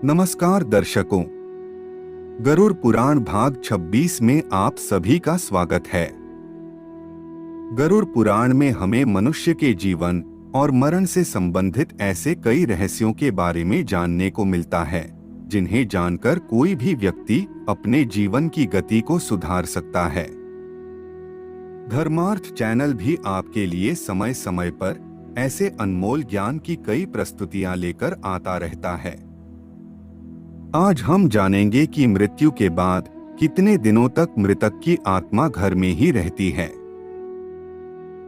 नमस्कार दर्शकों, गरुड़ पुराण भाग 26 में आप सभी का स्वागत है। गरुड़ पुराण में हमें मनुष्य के जीवन और मरण से संबंधित ऐसे कई रहस्यों के बारे में जानने को मिलता है जिन्हें जानकर कोई भी व्यक्ति अपने जीवन की गति को सुधार सकता है। धर्मार्थ चैनल भी आपके लिए समय समय पर ऐसे अनमोल ज्ञान की कई प्रस्तुतियां लेकर आता रहता है। आज हम जानेंगे कि मृत्यु के बाद कितने दिनों तक मृतक की आत्मा घर में ही रहती है,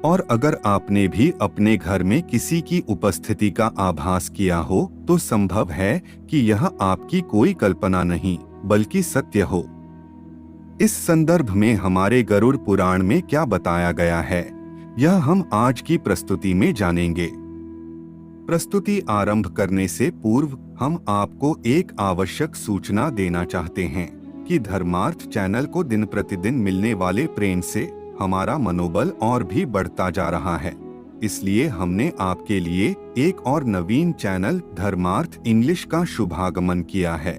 और अगर आपने भी अपने घर में किसी की उपस्थिति का आभास किया हो तो संभव है कि यह आपकी कोई कल्पना नहीं बल्कि सत्य हो। इस संदर्भ में हमारे गरुड़ पुराण में क्या बताया गया है, यह हम आज की प्रस्तुति में जानेंगे। प्रस्तुति आरंभ करने से पूर्व हम आपको एक आवश्यक सूचना देना चाहते हैं कि धर्मार्थ चैनल को दिन प्रतिदिन मिलने वाले प्रेम से हमारा मनोबल और भी बढ़ता जा रहा है। इसलिए हमने आपके लिए एक और नवीन चैनल धर्मार्थ इंग्लिश का शुभागमन किया है।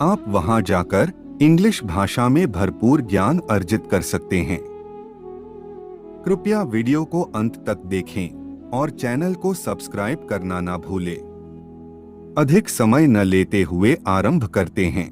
आप वहां जाकर इंग्लिश भाषा में भरपूर ज्ञान अर्जित कर सकते हैं। कृपया वीडियो को अंत तक देखें और चैनल को सब्सक्राइब करना ना भूलें। अधिक समय न लेते हुए आरंभ करते हैं।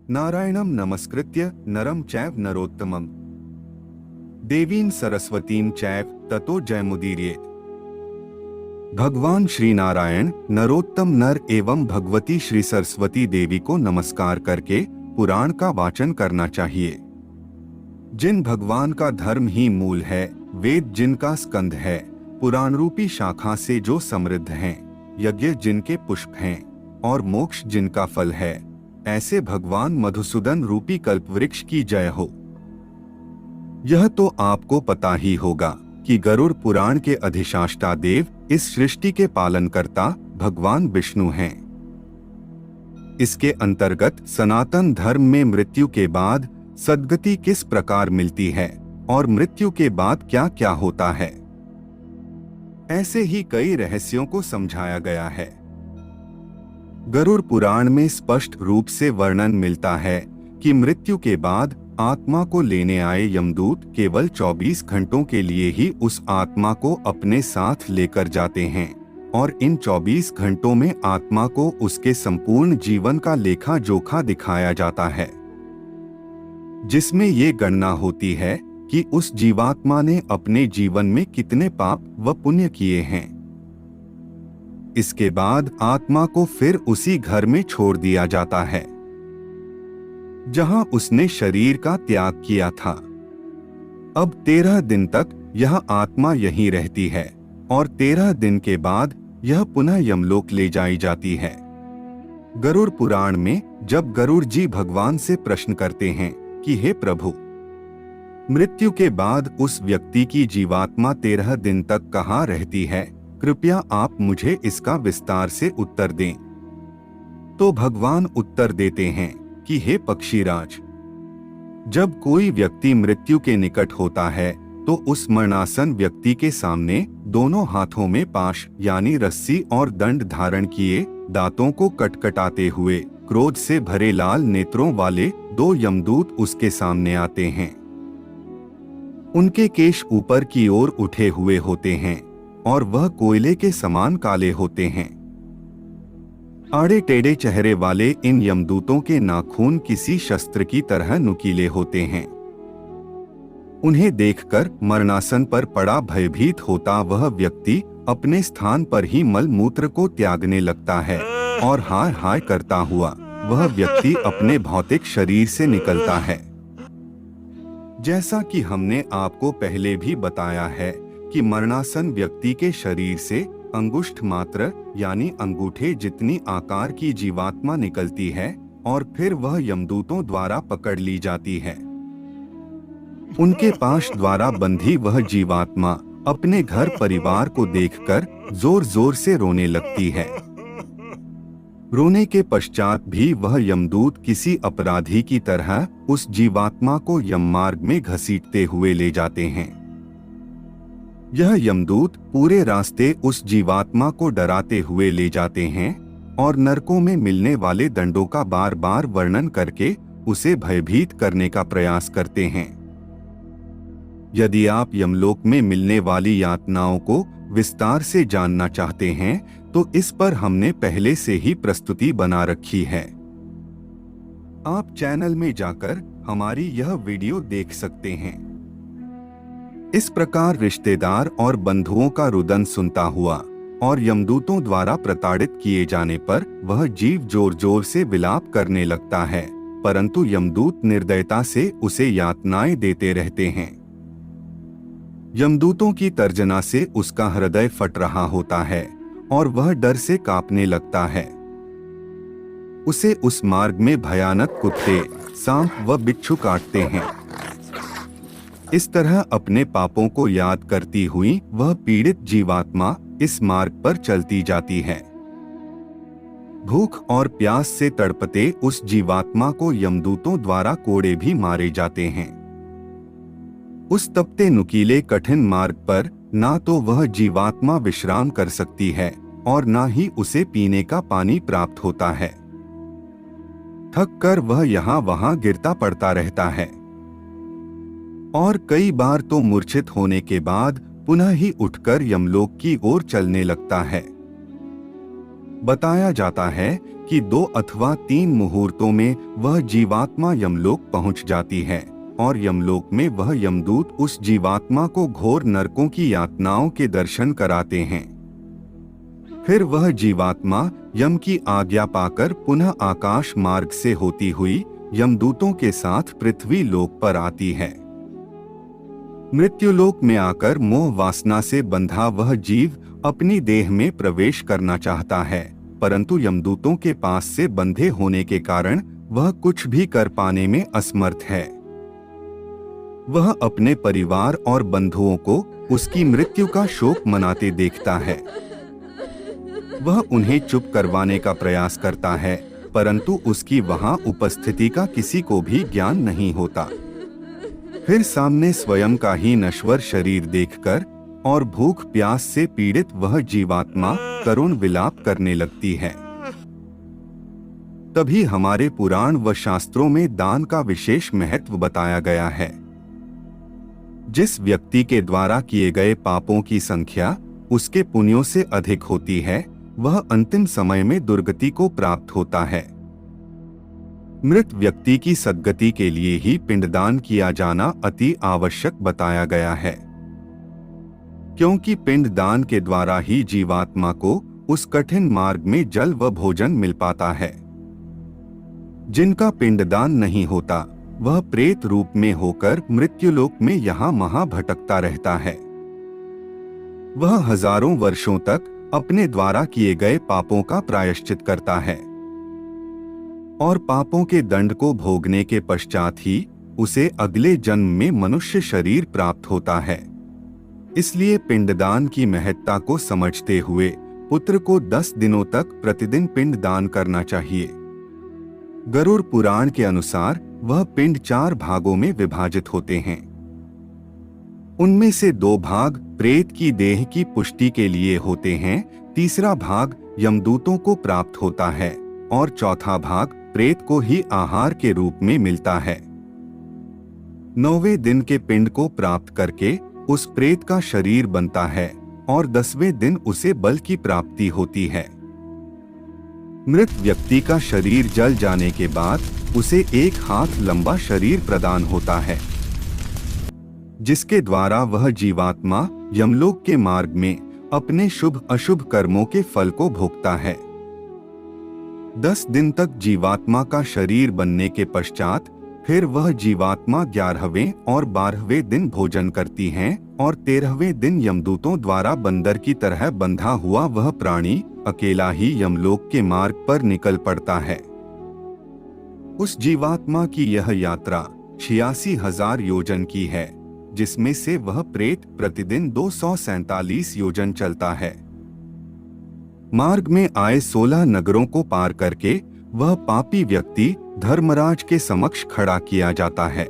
नारायणं नमस्कृत्य नरं चैव नरोत्तमं देवीं सरस्वतीं चैव ततो जयमुदीरयेत्। भगवान श्री नारायण, नरोत्तम नर एवं भगवती श्री सरस्वती देवी को नमस्कार करके पुराण का वाचन करना चाहिए। जिन भगवान का धर्म ही मूल है, वेद जिनका स्कंध है, पुराण रूपी शाखा से जो समृद्ध हैं, यज्ञ जिनके पुष्प हैं और मोक्ष जिनका फल है, ऐसे भगवान मधुसूदन रूपी कल्पवृक्ष की जय हो। यह तो आपको पता ही होगा कि गरुड़ पुराण के अधिष्ठाता देव इस सृष्टि के पालनकर्ता भगवान विष्णु हैं। इसके अंतर्गत सनातन धर्म में मृत्यु के बाद सद्गति किस प्रकार मिलती है और मृत्यु के बाद क्या क्या होता है, ऐसे ही कई रहस्यों को समझाया गया है। गरुड़ पुराण में स्पष्ट रूप से वर्णन मिलता है कि मृत्यु के बाद आत्मा को लेने आए यमदूत केवल 24 घंटों के लिए ही उस आत्मा को अपने साथ लेकर जाते हैं, और इन 24 घंटों में आत्मा को उसके संपूर्ण जीवन का लेखा जोखा दिखाया जाता है, जिसमें ये गणना होती है कि उस जीवात्मा ने अपने जीवन में कितने पाप व पुण्य किए हैं। इसके बाद आत्मा को फिर उसी घर में छोड़ दिया जाता है जहां उसने शरीर का त्याग किया था। अब 13 दिन तक यह आत्मा यहीं रहती है और 13 दिन के बाद यह पुनः यमलोक ले जाई जाती है। गरुड़ पुराण में जब गरुड़ जी भगवान से प्रश्न करते हैं कि हे प्रभु, मृत्यु के बाद उस व्यक्ति की जीवात्मा 13 दिन तक कहाँ रहती है, कृपया आप मुझे इसका विस्तार से उत्तर दें। तो भगवान उत्तर देते हैं कि हे पक्षीराज, जब कोई व्यक्ति मृत्यु के निकट होता है तो उस मरणासन व्यक्ति के सामने दोनों हाथों में पाश यानी रस्सी और दंड धारण किए, दांतों को कटकटाते हुए, क्रोध से भरे लाल नेत्रों वाले 2 यमदूत उसके सामने आते हैं। उनके केश ऊपर की ओर उठे हुए होते हैं और वह कोयले के समान काले होते हैं। आड़े टेढ़े चेहरे वाले इन यमदूतों के नाखून किसी शस्त्र की तरह नुकीले होते हैं। उन्हें देखकर मरणासन पर पड़ा भयभीत होता वह व्यक्ति अपने स्थान पर ही मल मूत्र को त्यागने लगता है और हाय हाय करता हुआ वह व्यक्ति अपने भौतिक शरीर से निकलता है। जैसा कि हमने आपको पहले भी बताया है कि मरणासन व्यक्ति के शरीर से अंगुष्ठ मात्र यानी अंगूठे जितनी आकार की जीवात्मा निकलती है और फिर वह यमदूतों द्वारा पकड़ ली जाती है। उनके पाश द्वारा बंधी वह जीवात्मा अपने घर परिवार को देखकर जोर जोर से रोने लगती है। रोने के पश्चात भी वह यमदूत किसी अपराधी की तरह उस जीवात्मा को यम मार्ग में घसीटते हुए ले जाते हैं। यह यमदूत पूरे रास्ते उस जीवात्मा को डराते हुए ले जाते हैं और नरकों में मिलने वाले दंडों का बार बार वर्णन करके उसे भयभीत करने का प्रयास करते हैं। यदि आप यमलोक में मिलने वाली यातनाओं को विस्तार से जानना चाहते हैं तो इस पर हमने पहले से ही प्रस्तुति बना रखी है। आप चैनल में जाकर हमारी यह वीडियो देख सकते हैं। इस प्रकार रिश्तेदार और बंधुओं का रुदन सुनता हुआ और यमदूतों द्वारा प्रताड़ित किए जाने पर वह जीव जोर जोर से विलाप करने लगता है, परंतु यमदूत निर्दयता से उसे यातनाएं देते रहते हैं। यमदूतों की तर्जना से उसका हृदय फट रहा होता है और वह डर से कांपने लगता है। उसे उस मार्ग में भयानक कुत्ते, सांप व बिच्छू काटते हैं। इस तरह अपने पापों को याद करती हुई वह पीड़ित जीवात्मा इस मार्ग पर चलती जाती है। भूख और प्यास से तड़पते उस जीवात्मा को यमदूतों द्वारा कोड़े भी मारे जाते हैं। उस तपते नुकीले कठिन मार्ग पर ना तो वह जीवात्मा विश्राम कर सकती है और ना ही उसे पीने का पानी प्राप्त होता है। थक कर वह यहाँ वहाँ गिरता पड़ता रहता है और कई बार तो मूर्छित होने के बाद पुनः ही उठकर यमलोक की ओर चलने लगता है। बताया जाता है कि 2 अथवा 3 मुहूर्तों में वह जीवात्मा यमलोक पहुंच जाती है और यमलोक में वह यमदूत उस जीवात्मा को घोर नरकों की यातनाओं के दर्शन कराते हैं। फिर वह जीवात्मा यम की आज्ञा पाकर पुनः आकाश मार्ग से होती हुई यमदूतों के साथ पृथ्वी लोक पर आती है। मृत्युलोक में आकर मोह वासना से बंधा वह जीव अपनी देह में प्रवेश करना चाहता है, परंतु यमदूतों के पास से बंधे होने के कारण वह कुछ भी कर पाने में असमर्थ है। वह अपने परिवार और बंधुओं को उसकी मृत्यु का शोक मनाते देखता है। वह उन्हें चुप करवाने का प्रयास करता है, परंतु उसकी वहां उपस्थिति का किसी को भी ज्ञान नहीं होता। फिर सामने स्वयं का ही नश्वर शरीर देखकर और भूख प्यास से पीड़ित वह जीवात्मा करुण विलाप करने लगती है। तभी हमारे पुराण व शास्त्रों में दान का विशेष महत्व बताया गया है। जिस व्यक्ति के द्वारा किए गए पापों की संख्या उसके पुण्यों से अधिक होती है, वह अंतिम समय में दुर्गति को प्राप्त होता है। मृत व्यक्ति की सद्गति के लिए ही पिंडदान किया जाना अति आवश्यक बताया गया है, क्योंकि पिंडदान के द्वारा ही जीवात्मा को उस कठिन मार्ग में जल व भोजन मिल पाता है। जिनका पिंडदान नहीं होता वह प्रेत रूप में होकर मृत्युलोक में यहाँ वहाँ भटकता रहता है। वह हजारों वर्षों तक अपने द्वारा किए गए पापों का प्रायश्चित करता है और पापों के दंड को भोगने के पश्चात ही उसे अगले जन्म में मनुष्य शरीर प्राप्त होता है। इसलिए पिंडदान की महत्ता को समझते हुए पुत्र को 10 दिनों तक प्रतिदिन पिंडदान करना चाहिए। गरुड़ पुराण के अनुसार वह पिंड 4 भागों में विभाजित होते हैं। उनमें से 2 भाग प्रेत की देह की पुष्टि के लिए होते हैं, तीसरा भाग यमदूतों को प्राप्त होता है और चौथा भाग प्रेत को ही आहार के रूप में मिलता है। 9वें दिन के पिंड को प्राप्त करके उस प्रेत का शरीर बनता है और 10वें दिन उसे बल की प्राप्ति होती है। मृत व्यक्ति का शरीर जल जाने के बाद उसे 1 हाथ लंबा शरीर प्रदान होता है, जिसके द्वारा वह जीवात्मा यमलोक के मार्ग में अपने शुभ अशुभ कर्मों के फल को भोगता है। 10 दिन तक जीवात्मा का शरीर बनने के पश्चात फिर वह जीवात्मा 11वें और 12वें दिन भोजन करती हैं और 13वें दिन यमदूतों द्वारा बंदर की तरह बंधा हुआ वह प्राणी अकेला ही यमलोक के मार्ग पर निकल पड़ता है। उस जीवात्मा की यह यात्रा 86,000 योजन की है, जिसमें से वह प्रेत प्रतिदिन 247 योजन चलता है। मार्ग में आए 16 नगरों को पार करके वह पापी व्यक्ति धर्मराज के समक्ष खड़ा किया जाता है।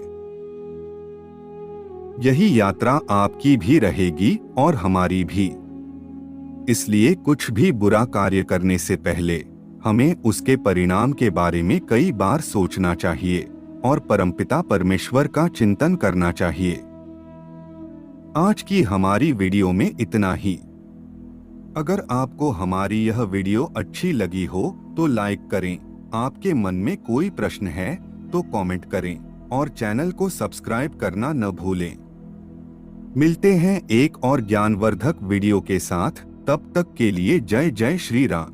यही यात्रा आपकी भी रहेगी और हमारी भी। इसलिए कुछ भी बुरा कार्य करने से पहले हमें उसके परिणाम के बारे में कई बार सोचना चाहिए और परमपिता परमेश्वर का चिंतन करना चाहिए। आज की हमारी वीडियो में इतना ही। अगर आपको हमारी यह वीडियो अच्छी लगी हो तो लाइक करें। आपके मन में कोई प्रश्न है तो कमेंट करें और चैनल को सब्सक्राइब करना न भूलें। मिलते हैं एक और ज्ञानवर्धक वीडियो के साथ। तब तक के लिए जय जय श्री राम।